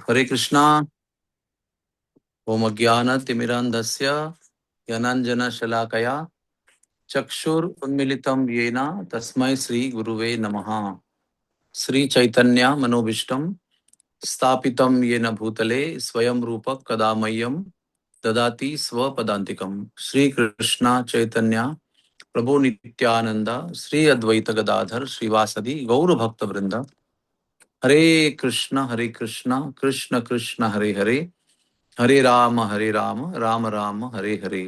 हरे कृष्णा। ओम अज्ञानतिमिरान्धस्य ज्ञानाञ्जनशलाकया चक्षुरुन्मीलितं येन तस्मै श्रीगुरुवे नमः। श्रीचैतन्य मनोभीष्टं स्थापितं येन भूतले स्वयं रूपः कदा मह्यं ददाति स्वपदान्तिकं। श्रीकृष्ण चैतन्य प्रभु नित्यानंद श्री अद्वैत गदाधर श्रीवासदि गौरभक्तवृंद। हरे कृष्ण कृष्ण कृष्ण हरे हरे, हरे राम राम राम हरे हरे।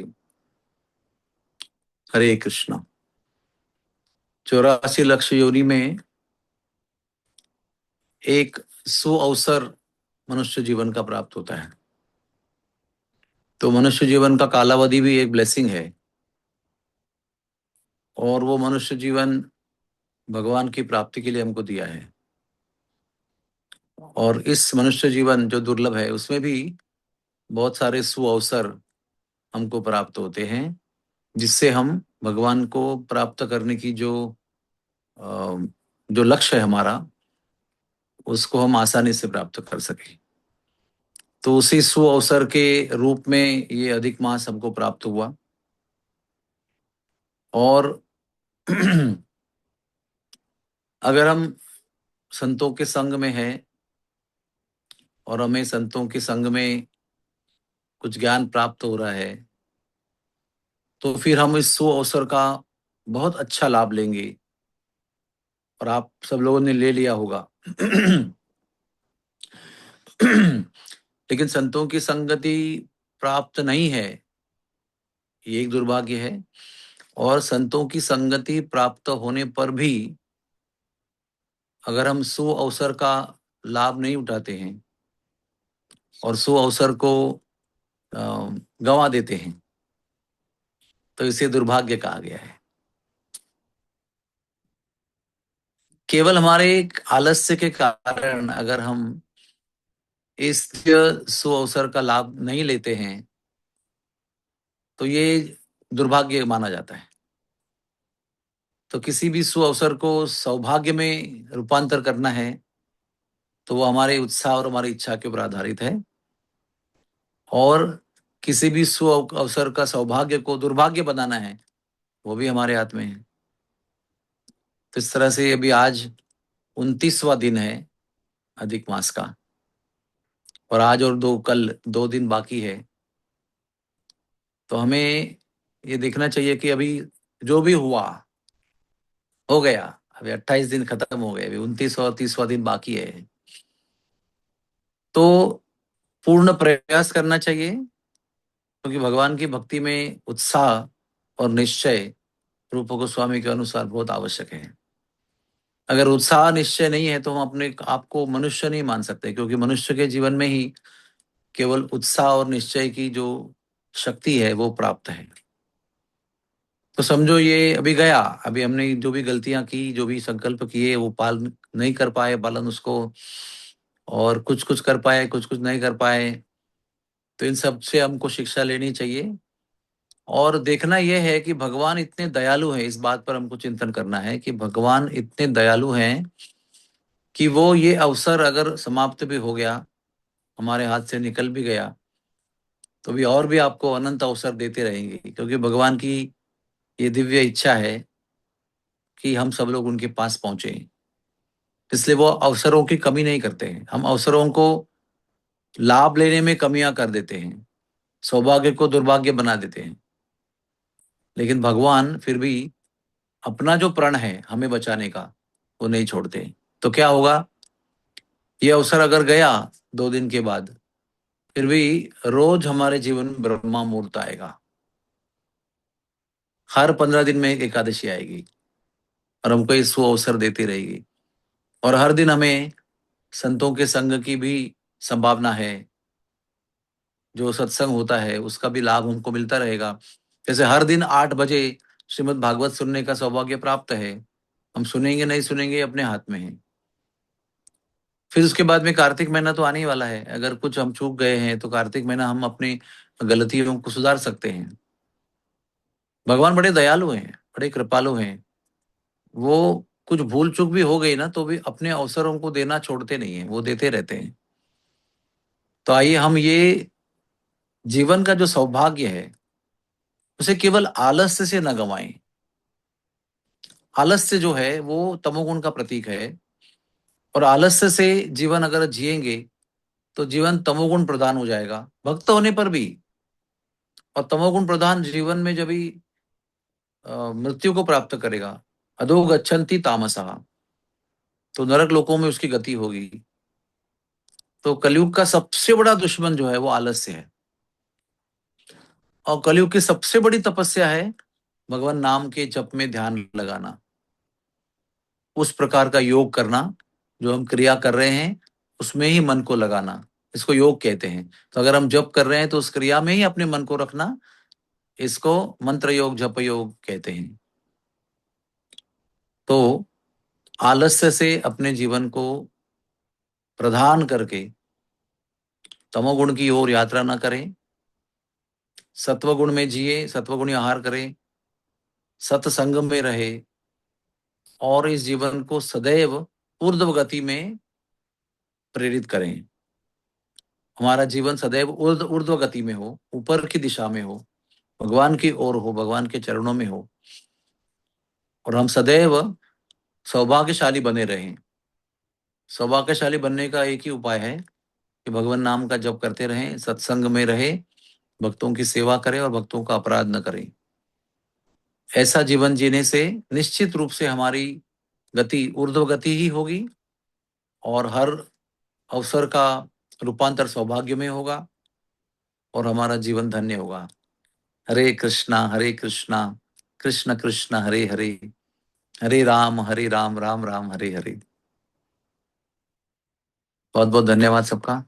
हरे कृष्ण। 84 योनि में एक सुअवसर मनुष्य जीवन का प्राप्त होता है। तो मनुष्य जीवन का कालावधि भी एक ब्लेसिंग है, और वो मनुष्य जीवन भगवान की प्राप्ति के लिए हमको दिया है। और इस मनुष्य जीवन जो दुर्लभ है, उसमें भी बहुत सारे सुअवसर हमको प्राप्त होते हैं, जिससे हम भगवान को प्राप्त करने की जो लक्ष्य है हमारा, उसको हम आसानी से प्राप्त कर सकें। तो उसी सुअवसर के रूप में ये अधिक मास हमको प्राप्त हुआ। और अगर हम संतों के संग में हैं और हमें संतों के संग में कुछ ज्ञान प्राप्त हो रहा है, तो फिर हम इस सुअवसर का बहुत अच्छा लाभ लेंगे। और आप सब लोगों ने ले लिया होगा। लेकिन संतों की संगति प्राप्त नहीं है, ये एक दुर्भाग्य है। और संतों की संगति प्राप्त होने पर भी अगर हम सुअवसर का लाभ नहीं उठाते हैं और सुअवसर को गंवा देते हैं, तो इसे दुर्भाग्य कहा गया है। केवल हमारे एक आलस्य के कारण अगर हम इस सुअवसर का लाभ नहीं लेते हैं, तो ये दुर्भाग्य माना जाता है। तो किसी भी सुअवसर को सौभाग्य में रूपांतर करना है, तो वो हमारे उत्साह और हमारी इच्छा के ऊपर आधारित है। और किसी भी सुअवसर का सौभाग्य को दुर्भाग्य बनाना है, वो भी हमारे हाथ में है। तो इस तरह से अभी आज 29वां दिन है अधिक मास का, और आज और कल 2 दिन बाकी है। तो हमें ये देखना चाहिए कि अभी जो भी हुआ हो गया। अभी 28 दिन खत्म हो गए, अभी 29 और 30वां दिन बाकी है। तो पूर्ण प्रयास करना चाहिए, क्योंकि भगवान की भक्ति में उत्साह और निश्चय रूप गोस्वामी के अनुसार बहुत आवश्यक है। अगर उत्साह निश्चय नहीं है, तो हम अपने आप को मनुष्य नहीं मान सकते, क्योंकि मनुष्य के जीवन में ही केवल उत्साह और निश्चय की जो शक्ति है वो प्राप्त है। तो समझो ये अभी गया, अभी हमने जो भी गलतियां की, जो भी संकल्प किए, वो पालन नहीं कर पाए पालन उसको, और कुछ कुछ कर पाए, कुछ कुछ नहीं कर पाए। तो इन सब से हमको शिक्षा लेनी चाहिए। और देखना यह है कि भगवान इतने दयालु हैं, इस बात पर हमको चिंतन करना है कि भगवान इतने दयालु हैं कि वो ये अवसर अगर समाप्त भी हो गया, हमारे हाथ से निकल भी गया, तो भी और भी आपको अनंत अवसर देते रहेंगे, क्योंकि भगवान की ये दिव्य इच्छा है कि हम सब लोग उनके पास पहुंचे। इसलिए वो अवसरों की कमी नहीं करते हैं। हम अवसरों को लाभ लेने में कमियां कर देते हैं, सौभाग्य को दुर्भाग्य बना देते हैं। लेकिन भगवान फिर भी अपना जो प्रण है हमें बचाने का, वो नहीं छोड़ते। तो क्या होगा, ये अवसर अगर गया 2 दिन के बाद, फिर भी रोज हमारे जीवन में ब्रह्मा मुहूर्त आएगा। हर 15 दिन में एक एकादशी आएगी और हमको इस अवसर देती रहेगी। और हर दिन हमें संतों के संग की भी संभावना है। जो सत्संग होता है उसका भी लाभ हमको मिलता रहेगा। जैसे हर दिन 8 बजे श्रीमद् भागवत सुनने का सौभाग्य प्राप्त है। हम सुनेंगे नहीं सुनेंगे अपने हाथ में है। फिर उसके बाद में कार्तिक महीना तो आने ही वाला है। अगर कुछ हम चूक गए हैं तो कार्तिक महीना हम अपनी गलतियों को सुधार सकते हैं। भगवान बड़े दयालु हैं, बड़े कृपालु हैं। वो कुछ भूल चूक भी हो गई ना, तो भी अपने अवसरों को देना छोड़ते नहीं है, वो देते रहते हैं। तो आइए हम ये जीवन का जो सौभाग्य है उसे केवल आलस्य से न गंवाएं। आलस्य जो है वो तमोगुण का प्रतीक है, और आलस्य से जीवन अगर जिएंगे तो जीवन तमोगुण प्रधान हो जाएगा भक्त होने पर भी। और तमोगुण प्रधान जीवन में जब भी मृत्यु को प्राप्त करेगा, अधो गच्छन्ति तामसः, तो नरक लोकों में उसकी गति होगी। तो कलयुग का सबसे बड़ा दुश्मन जो है वो आलस्य है, और कलयुग की सबसे बड़ी तपस्या है भगवान नाम के जप में ध्यान लगाना, उस प्रकार का योग करना जो हम क्रिया कर रहे हैं उसमें ही मन को लगाना, इसको योग कहते हैं। तो अगर हम जप कर रहे हैं तो उस क्रिया में ही अपने मन को रखना, इसको मंत्र योग जप योग कहते हैं। तो आलस्य से अपने जीवन को प्रधान करके तमोगुण की ओर यात्रा न करें, सत्वगुण में जिए, सत्वगुणी आहार करें, सत्संग में रहे, और इस जीवन को सदैव ऊर्ध्व गति में प्रेरित करें। हमारा जीवन सदैव ऊर्ध्व गति में हो, ऊपर की दिशा में हो, भगवान की ओर हो, भगवान के चरणों में हो, और हम सदैव सौभाग्यशाली बने रहें। सौभाग्यशाली बनने का एक ही उपाय है कि भगवान नाम का जप करते रहें, सत्संग में रहे, भक्तों की सेवा करें और भक्तों का अपराध न करें। ऐसा जीवन जीने से निश्चित रूप से हमारी गति ऊर्ध्व गति ही होगी, और हर अवसर का रूपांतर सौभाग्य में होगा, और हमारा जीवन धन्य होगा। हरे कृष्णा कृष्ण कृष्ण हरे हरे, हरे राम राम राम हरे हरे। बहुत बहुत धन्यवाद सबका।